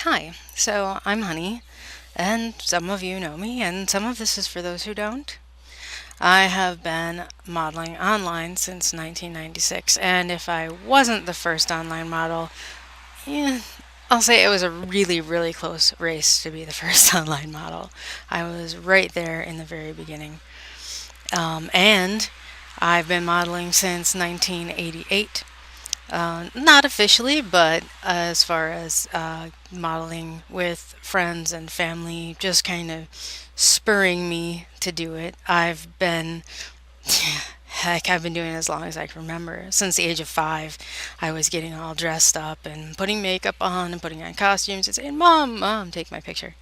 Hi, so I'm Honey, and some of you know me, and some of this is for those who don't. I have been modeling online since 1996, and if I wasn't the first online model, yeah, I'll say it was a really, really close race to be the first online model. I was right there in the very beginning. And I've been modeling since 1988. Not officially, but as far as modeling with friends and family, just kind of spurring me to do it. Heck, I've been doing it as long as I can remember. Since the age of 5, I was getting all dressed up and putting makeup on and putting on costumes and saying, "Mom, Mom, take my picture."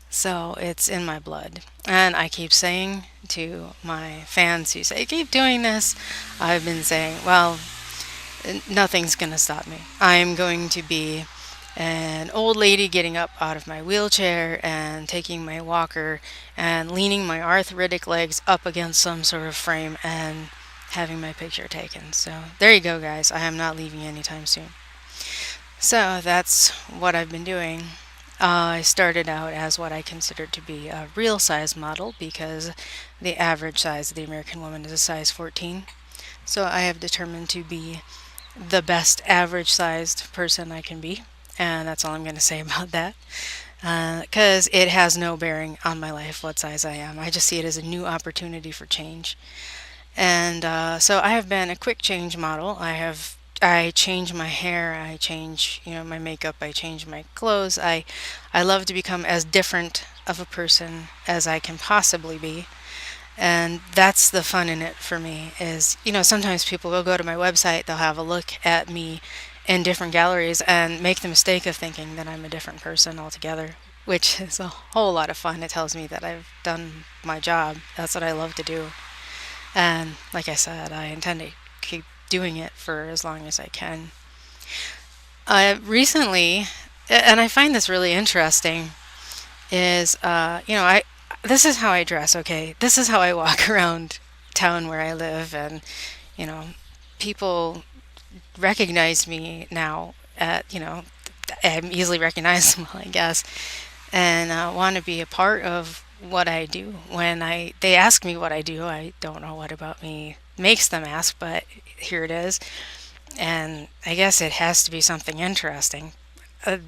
So it's in my blood. And I keep saying to my fans who say, keep doing this, I've been saying, well, nothing's going to stop me. I'm going to be an old lady getting up out of my wheelchair and taking my walker and leaning my arthritic legs up against some sort of frame and having my picture taken. So there you go, guys. I am not leaving anytime soon. So that's what I've been doing. I started out as what I considered to be a real size model because the average size of the American woman is a size 14. So I have determined to be the best average sized person I can be. And that's all I'm going to say about that. Because it has no bearing on my life what size I am. I just see it as a new opportunity for change. And so I have been a quick change model. I change my hair, I change, my makeup, I change my clothes. I love to become as different of a person as I can possibly be. And that's the fun in it for me is, sometimes people will go to my website, they'll have a look at me in different galleries and make the mistake of thinking that I'm a different person altogether, which is a whole lot of fun. It tells me that I've done my job. That's what I love to do. And like I said, I intend to keep doing it for as long as I can. Recently, and I find this really interesting, is I this is how I dress. Okay, this is how I walk around town where I live, and you know, people recognize me now. I'm easily recognizable, I guess, and want to be a part of what I do. When they ask me what I do, I don't know what about me makes them ask, but here it is. And I guess it has to be something interesting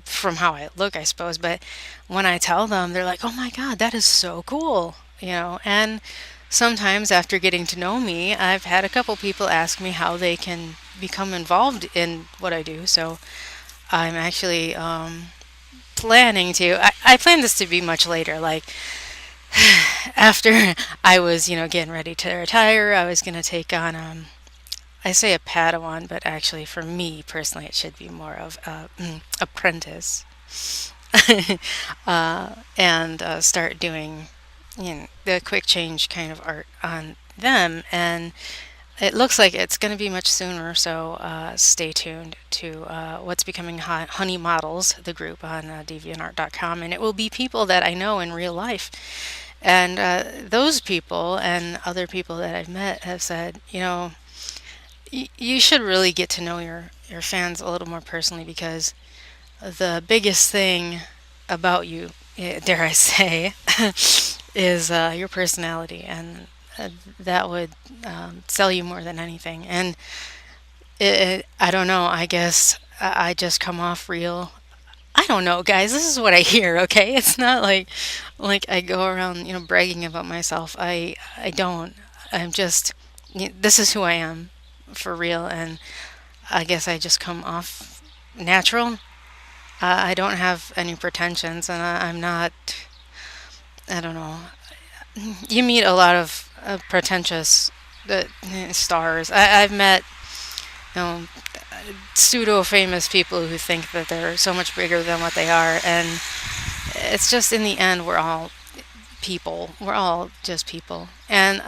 from how I look, I suppose. But when I tell them, they're like, "Oh my God, that is so cool," And sometimes after getting to know me, I've had a couple people ask me how they can become involved in what I do. So I'm actually planning to. I plan this to be much later, like after I was, getting ready to retire. I was gonna take on I say a Padawan, but actually, for me personally, it should be more of a apprentice, and start doing, the quick change kind of art on them. And it looks like it's going to be much sooner, so stay tuned to what's becoming Honey Models, the group on deviantart.com, and it will be people that I know in real life. And those people and other people that I've met have said, you should really get to know your fans a little more personally because the biggest thing about you, dare I say, is your personality, and that would sell you more than anything. And I don't know. I guess I just come off real. I don't know, guys. This is what I hear. Okay, it's not like I go around, bragging about myself. I don't. I'm just. This is who I am for real, and I guess I just come off natural. I don't have any pretensions, and I'm not. I don't know. You meet a lot of pretentious stars. I've met, you know, pseudo famous people who think that they're so much bigger than what they are, and it's just in the end we're all people. We're all just people, and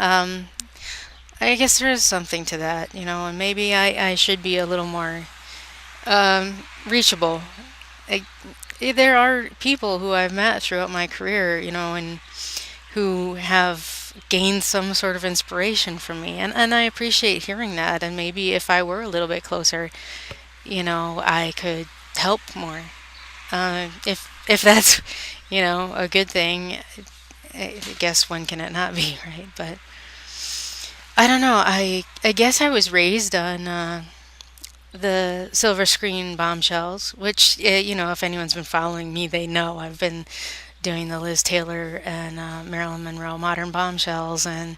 I guess there is something to that, and maybe I should be a little more reachable. I, there are people who I've met throughout my career, and who have gained some sort of inspiration from me, and I appreciate hearing that. And maybe if I were a little bit closer, I could help more. If that's, a good thing, I guess when can it not be, right? But I don't know. I guess I was raised on the silver screen bombshells, which, if anyone's been following me, they know I've been doing the Liz Taylor and Marilyn Monroe modern bombshells, and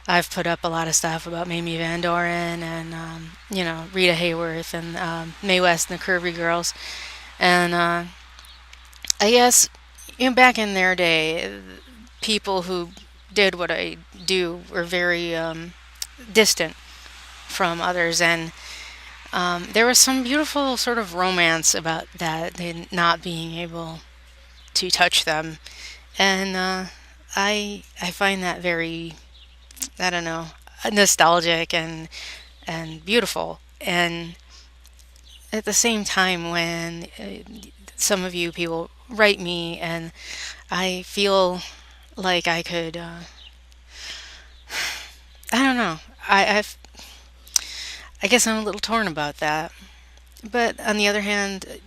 I've put up a lot of stuff about Mamie Van Doren and Rita Hayworth and Mae West and the Curvy Girls, and I guess back in their day, people who did what I do were very distant from others, and there was some beautiful sort of romance about that, they not being able to touch them, and I find that very, I don't know, nostalgic and beautiful. And at the same time, when some of you people write me, and I feel like I could, I don't know, I guess I'm a little torn about that. But on the other hand,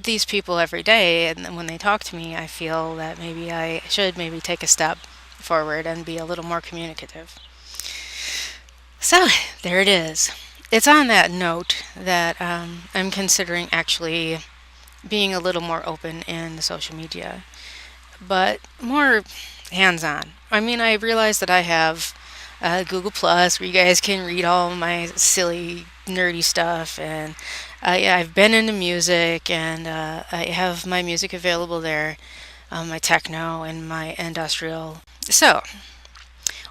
these people every day, and then when they talk to me, I feel that maybe I should maybe take a step forward and be a little more communicative. So there it is. It's on that note that I'm considering actually being a little more open in social media, but more hands on. I mean, I realize that I have Google Plus where you guys can read all my silly, nerdy stuff, and I've been into music, and I have my music available there, my techno and my industrial. So,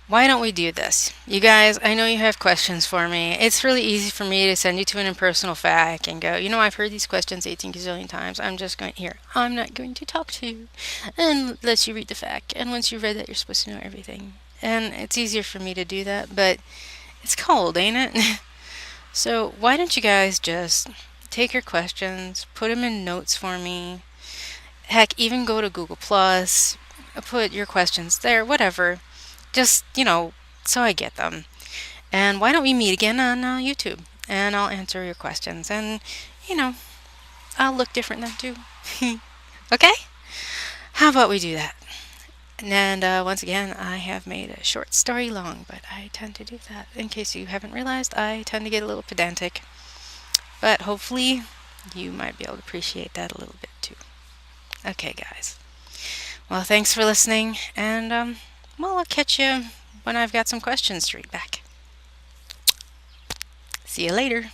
why don't we do this? You guys, I know you have questions for me. It's really easy for me to send you to an impersonal fact and go, I've heard these questions 18 gazillion times. I'm just going, here, I'm not going to talk to you and let you read the fact. And once you've read that, you're supposed to know everything. And it's easier for me to do that, but it's cold, ain't it? So why don't you guys just take your questions, put them in notes for me. Heck, even go to Google Plus, put your questions there, whatever. Just, so I get them. And why don't we meet again on YouTube? And I'll answer your questions. And, you know, I'll look different then too. Okay? How about we do that? And once again, I have made a short story long, but I tend to do that. In case you haven't realized, I tend to get a little pedantic. But hopefully, you might be able to appreciate that a little bit too. Okay, guys. Well, thanks for listening, and I'll catch you when I've got some questions to read back. See you later.